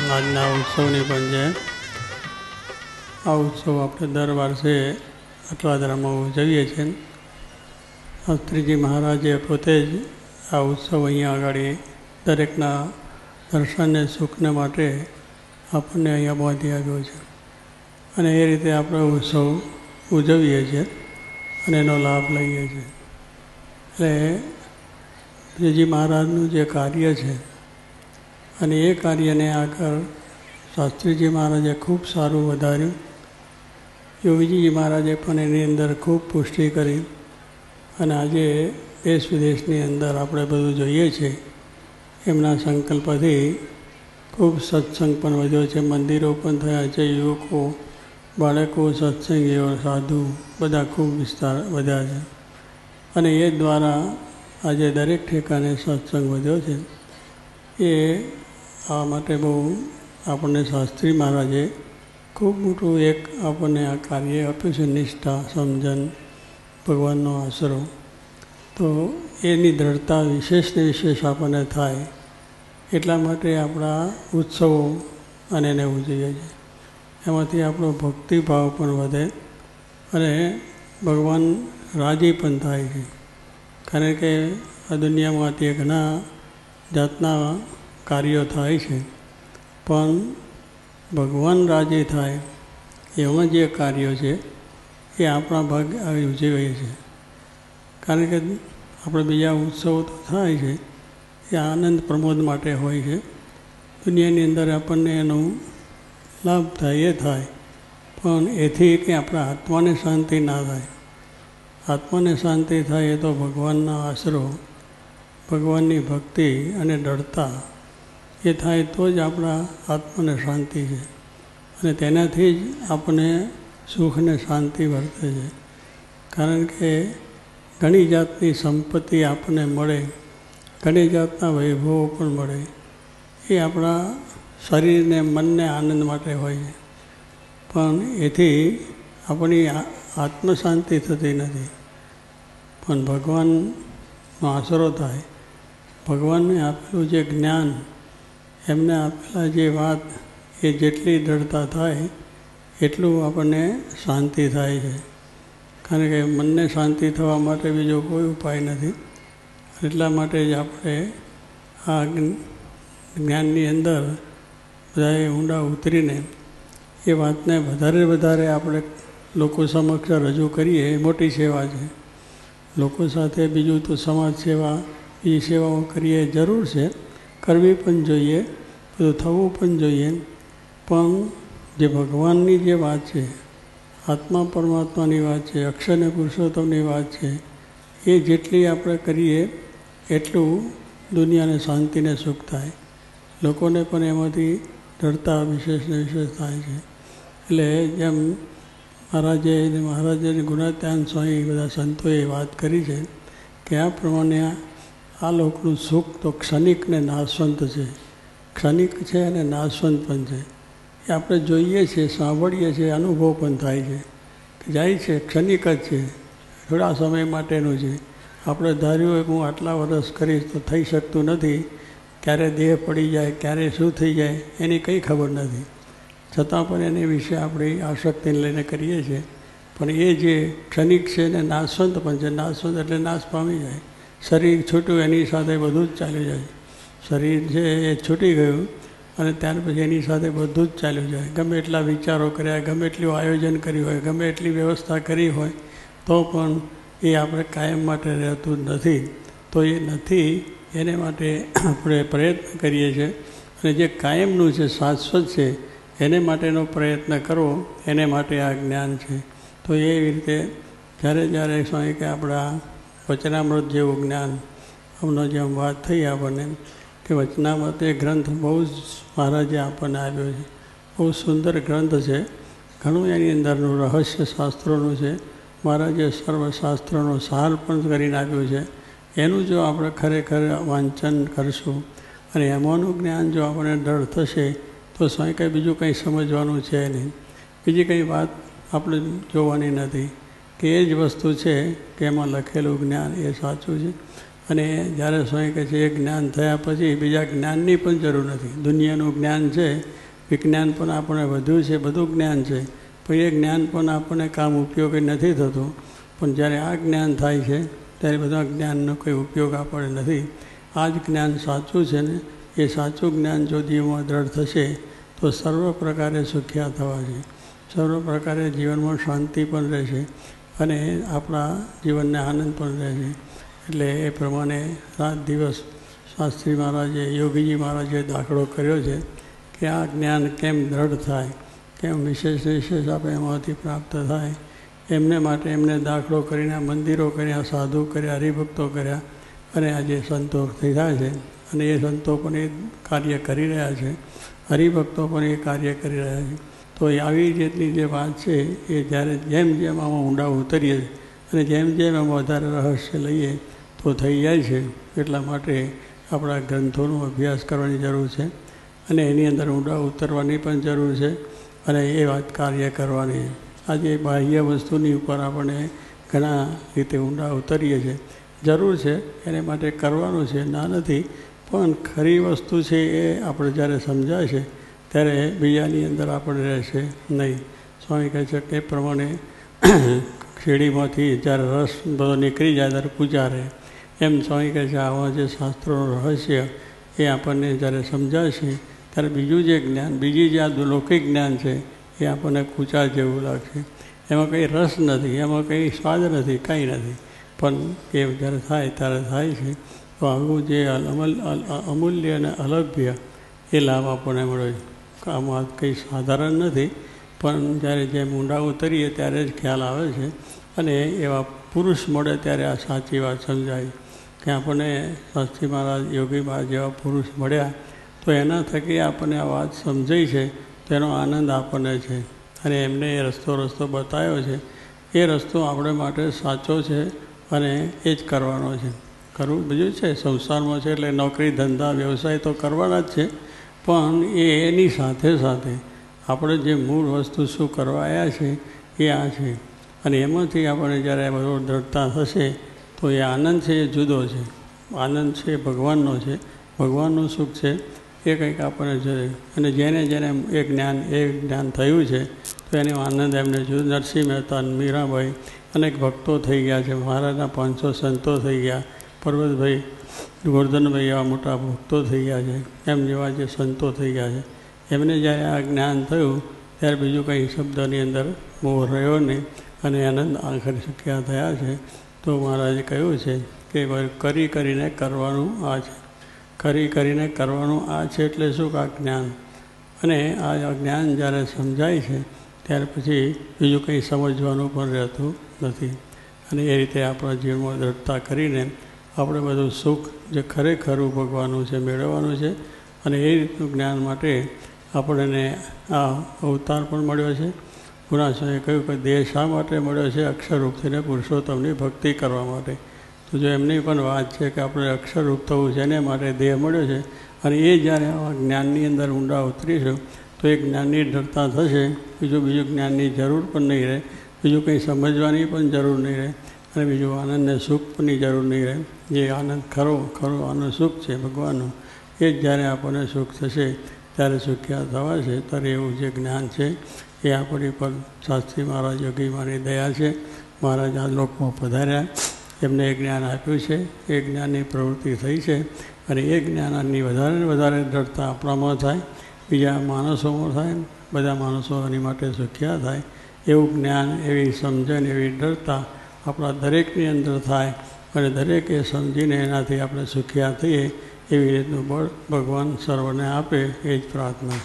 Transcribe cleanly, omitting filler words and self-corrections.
આજના ઉત્સવની પણ છે. આ ઉત્સવ આપણે દર વર્ષે અઠવાદરામાં ઉજવીએ છીએ. શાસ્ત્રીજી મહારાજે પોતે જ આ ઉત્સવ અહીંયા આગળ દરેકના દર્શનને સુખને માટે આપણને અહીંયા બાંધી આવ્યો છે અને એ રીતે આપણે ઉત્સવ ઉજવીએ છીએ અને એનો લાભ લઈએ છીએ. એટલે શ્રીજી મહારાજનું જે કાર્ય છે અને એ કાર્યને આગળ શાસ્ત્રીજી મહારાજે ખૂબ સારું વધાર્યું. યોગીજી મહારાજે પણ એની અંદર ખૂબ પુષ્ટિ કરી અને આજે દેશ વિદેશની અંદર આપણે બધું જોઈએ છીએ. એમના સંકલ્પથી ખૂબ સત્સંગ પણ વધ્યો છે, મંદિરો પણ થયા છે, યુવકો બાળકો સત્સંગીઓ સાધુ બધા ખૂબ વિસ્તાર વધ્યા છે અને એ દ્વારા આજે દરેક ઠેકાને સત્સંગ વધ્યો છે. એ આ માટે બહુ આપણને શાસ્ત્રી મહારાજે ખૂબ મોટું એક આપણને આ કાર્ય આપ્યું છે, નિષ્ઠા, સમજણ, ભગવાનનો આશરો. તો એની દ્રઢતા વિશેષને વિશેષ આપણને થાય એટલા માટે આપણા ઉત્સવો અને એને ઉજવીએ છીએ. એમાંથી આપણો ભક્તિભાવ પણ વધે અને ભગવાન રાજી પણ થાય છે. કારણ કે આ દુનિયામાંથી ઘણા જાતના કાર્યો થાય છે, પણ ભગવાન રાજી થાય એવા જે કાર્યો છે એ આપણા ભાગ આવી ઉજવીએ છીએ. કારણ કે આપણે બીજા ઉત્સવો તો થાય છે એ આનંદ પ્રમોદ માટે હોય છે. દુનિયાની અંદર આપણને એનો લાભ થાય એ થાય, પણ એથી કે આપણા આત્માને શાંતિ ના થાય. આત્માને શાંતિ થાય એ તો ભગવાનના આશરો, ભગવાનની ભક્તિ અને દૃઢતા એ થાય તો જ આપણા આત્માને શાંતિ છે અને તેનાથી જ આપણને સુખ અને શાંતિ વર્તે છે. કારણ કે ઘણી જાતની સંપત્તિ આપણને મળે, ઘણી જાતના વૈભવો પણ મળે, એ આપણા શરીરને મનને આનંદ માટે હોય છે, પણ એથી આપણી આત્મશાંતિ થતી નથી. પણ ભગવાનનો આશરો થાય, ભગવાનને આપેલું જે જ્ઞાન, એમને આપેલા જે વાત, એ જેટલી દૃઢતા થાય એટલું આપણને શાંતિ થાય છે. કારણ કે મનને શાંતિ થવા માટે બીજો કોઈ ઉપાય નથી. એટલા માટે જ આપણે આ જ્ઞાનની અંદર બધાએ ઊંડા ઉતરીને એ વાતને વધારે આપણે લોકો સમક્ષ રજૂ કરીએ એ મોટી સેવા છે. લોકો સાથે બીજું તો સમાજ સેવા, એ સેવાઓ કરીએ જરૂર છે, કરવી પણ જોઈએ, બધું થવું પણ જોઈએ. પણ જે ભગવાનની જે વાત છે, આત્મા પરમાત્માની વાત છે, અક્ષર અને પુરુષોત્તમની વાત છે, એ જેટલી આપણે કરીએ એટલું દુનિયાને શાંતિને સુખ થાય, લોકોને પણ એમાંથી ડરતા વિશેષને વિશેષ થાય છે. એટલે જેમ મહારાજે ગુણાત્યાન સ્વામી બધા સંતોએ વાત કરી છે કે આ પ્રમાણે આ લોકનું સુખ તો ક્ષણિક ને નાશવંત છે. ક્ષણિક છે અને નાશવંત પણ છે. એ આપણે જોઈએ છીએ, સાંભળીએ છીએ, અનુભવ પણ થાય છે કે જાય છે, ક્ષણિક જ છે, થોડા સમય માટેનું છે. આપણે ધાર્યું હોય કે હું આટલા વર્ષ કરીશ તો થઈ શકતું નથી. ક્યારે દેહ પડી જાય, ક્યારે શું થઈ જાય એની કંઈ ખબર નથી. છતાં પણ એની વિશે આપણી આસક્તિને લઈને કરીએ છીએ. પણ એ જે ક્ષણિક છે ને નાશવંત પણ છે. નાશવંત એટલે નાશ પામી જાય. શરીર છૂટ્યું એની સાથે બધું જ ચાલ્યું જાય. શરીર છે એ છૂટી ગયું અને ત્યાર પછી એની સાથે બધું જ ચાલ્યું જાય. ગમે એટલા વિચારો કર્યા, ગમે એટલું આયોજન કર્યું હોય, ગમે એટલી વ્યવસ્થા કરી હોય, તો પણ એ આપણે કાયમ માટે રહેતું નથી. તો એ નથી, એને માટે આપણે પ્રયત્ન કરીએ છીએ અને જે કાયમનું છે, શાશ્વત છે, એને માટેનો પ્રયત્ન કરવો, એને માટે આ જ્ઞાન છે. તો એવી રીતે જ્યારે સ્વામી કે આપણા વચનામૃત જેવું જ્ઞાન, હમણાં જેમ વાત થઈ આપણને કે વચનામૃત એ ગ્રંથ બહુ જ મહારાજે આપણને આપ્યો છે. બહુ સુંદર ગ્રંથ છે. ઘણું એની અંદરનું રહસ્ય શાસ્ત્રોનું છે. મહારાજે સર્વશાસ્ત્રોનો સાર પણ કરીને આપ્યું છે. એનું જો આપણે ખરેખર વાંચન કરશું અને એમાંનું જ્ઞાન જો આપણને દ્રઢ થશે તો સ્વામી કંઈ બીજું કંઈ સમજવાનું છે નહીં. બીજી કંઈ વાત આપણે જોવાની નથી કે એ જ વસ્તુ છે કે એમાં લખેલું જ્ઞાન એ સાચું છે અને જ્યારે સ્વામી કહે છે એ જ્ઞાન થયા પછી બીજા જ્ઞાનની પણ જરૂર નથી. દુનિયાનું જ્ઞાન છે, વિજ્ઞાન પણ આપણે વધુ છે, બધું જ્ઞાન છે, પણ એ જ્ઞાન પણ આપણને કામ ઉપયોગી નથી થતું. પણ જ્યારે આ જ્ઞાન થાય છે ત્યારે બધા જ્ઞાનનો કોઈ ઉપયોગ આપણને નથી. આ જ જ્ઞાન સાચું છે ને એ સાચું જ્ઞાન જો જીવનમાં દ્રઢ થશે તો સર્વ પ્રકારે સુખ્યા થવા છે, સર્વ પ્રકારે જીવનમાં શાંતિ પણ રહેશે અને આપણા જીવનને આનંદ પણ રહેશે. એટલે એ પ્રમાણે રાત દિવસ શાસ્ત્રી મહારાજે, યોગીજી મહારાજે દાખલો કર્યો છે કે આ જ્ઞાન કેમ દ્રઢ થાય, કેમ વિશેષ વિશેષ આપણે એમાંથી પ્રાપ્ત થાય. એમને માટે એમને દાખલો કરીને મંદિરો કર્યા, સાધુ કર્યા, હરિભક્તો કર્યા અને આજે સંતો થયા છે અને એ સંતો પણ એ કાર્ય કરી રહ્યા છે, હરિભક્તો પણ એ કાર્ય કરી રહ્યા છે. તો આવી રીતની જે વાત છે એ જ્યારે જેમ જેમ આમાં ઊંડા ઉતરીએ અને જેમ જેમ એમાં વધારે રહસ્ય લઈએ તો થઈ જાય છે. એટલા માટે આપણા ગ્રંથોનો અભ્યાસ કરવાની જરૂર છે અને એની અંદર ઊંડા ઉતરવાની પણ જરૂર છે અને એ વાત કાર્ય કરવાની. આજે બાહ્ય વસ્તુની ઉપર આપણે ઘણા રીતે ઊંડા ઉતરીએ છીએ, જરૂર છે, એને માટે કરવાનું છે, ના નથી, પણ ખરી વસ્તુ છે એ આપણે જ્યારે સમજાય છે ત્યારે બીજાની અંદર આપણે રહેશે નહીં. સ્વામી કહે છે કે એ પ્રમાણે શેરડીમાંથી જ્યારે રસ બધો નીકળી જાય ત્યારે પૂજા રહે. એમ સ્વામી કહે છે આવા જે શાસ્ત્રોનું રહસ્ય એ આપણને જ્યારે સમજાય છે ત્યારે બીજું જે જ્ઞાન, બીજી જે આ લૌકિક જ્ઞાન છે એ આપણને કૂચા જેવું લાગશે. એમાં કંઈ રસ નથી, એમાં કંઈ સ્વાદ નથી, કંઈ નથી. પણ એ જ્યારે થાય ત્યારે થાય છે. તો આવું જે અમૂલ્ય અને અલભ્ય એ લાભ આપણને મળે છે. આમાં કંઈ સાધારણ નથી, પણ જ્યારે જેમ ઊંડા ઉતરીએ ત્યારે જ ખ્યાલ આવે છે અને એવા પુરુષ મળે ત્યારે આ સાચી વાત સમજાય કે આપણને શાસ્ત્રી મહારાજ, યોગી મહારાજ જેવા પુરુષ મળ્યા તો એના થકી આપણને આ વાત સમજાઈ છે, તેનો આનંદ આપણને છે અને એમને એ રસ્તો બતાવ્યો છે. એ રસ્તો આપણે માટે સાચો છે અને એ જ કરવાનો છે. કરવું બીજું છે, સંસારમાં છે એટલે નોકરી, ધંધા, વ્યવસાય તો કરવાના જ છે, પણ એની સાથે સાથે આપણે જે મૂળ વસ્તુ શું કરવા આવ્યા છે એ આ છે. અને એમાંથી આપણે જ્યારે બધો દ્રઢતા થશે તો એ આનંદ છે એ જુદો છે. આનંદ છે ભગવાનનો છે, ભગવાનનું સુખ છે એ કંઈક આપણને જોઈએ. અને જેને એ જ્ઞાન થયું છે તો એને આનંદ એમને જોયું. નરસિંહ મહેતા, મીરાબાઈ અનેક ભક્તો થઈ ગયા છે, મહારાજના 500 સંતો થઈ ગયા, પર્વતભાઈ, ગોરધનભાઈ એવા મોટા ભક્તો થઈ ગયા છે, એમ જેવા જે સંતો થઈ ગયા છે. એમને જ્યારે આ જ્ઞાન થયું ત્યારે બીજું કંઈ શબ્દની અંદર મોહ રહ્યો નહીં અને આનંદ આખરે સુખ્યા થયા છે. તો મહારાજે કહ્યું છે કે કરી કરીને કરવાનું આ છે, કરી કરીને કરવાનું આ છે. એટલે શું કે આ જ્ઞાન, અને આ જ્ઞાન જ્યારે સમજાય છે ત્યાર પછી બીજું કંઈ સમજવાનું પણ રહેતું નથી. અને એ રીતે આપણા જીવનમાં દ્રઢતા કરીને આપણે બધું સુખ જે ખરેખરું ભગવાનનું છે મેળવવાનું છે. અને એ રીતનું જ્ઞાન માટે આપણને આ અવતાર પણ મળ્યો છે. ગુણાસ્વામીએ કહ્યું કે દેહ શા માટે મળ્યો છે? અક્ષરરૂપ થઈને પુરુષોત્તમની ભક્તિ કરવા માટે. તો જો એમની પણ વાત છે કે આપણે અક્ષરરૂપ થવું છે એને માટે દેહ મળ્યો છે. અને એ જ્યારે આવા જ્ઞાનની અંદર ઊંડા ઉતરીશું તો એ જ્ઞાનની દ્રઢતા થશે. બીજું જ્ઞાનની જરૂર પણ નહીં રહે, બીજું કંઈ સમજવાની પણ જરૂર નહીં રહે અને બીજું આનંદને સુખની જરૂર નહીં રહે. જે આનંદ ખરો આનંદ સુખ છે ભગવાનનું, એ જ જ્યારે આપણને સુખ થશે ત્યારે સુખ્યા થવા છે. ત્યારે એવું જે જ્ઞાન છે એ આપણી પર શાસ્ત્રી મહારાજ, યોગી મહારાજની દયા છે. મહારાજ આ લોકમાં પધાર્યા, એમને એ જ્ઞાન આપ્યું છે, એ જ્ઞાનની પ્રવૃત્તિ થઈ છે અને એ જ્ઞાનની વધારે ને વધારે દ્રઢતા આપણામાં થાય, બીજા માણસોમાં થાય, બધા માણસો એની માટે સુખ્યા થાય. એવું જ્ઞાન, એવી સમજણ, એવી દ્રઢતા આપણા દરેકની અંદર થાય અને દરેકે સમજીને એનાથી આપણે સુખ્યા થઈએ એવી રીતનું બળ ભગવાન સર્વને આપે, એ જ પ્રાર્થના.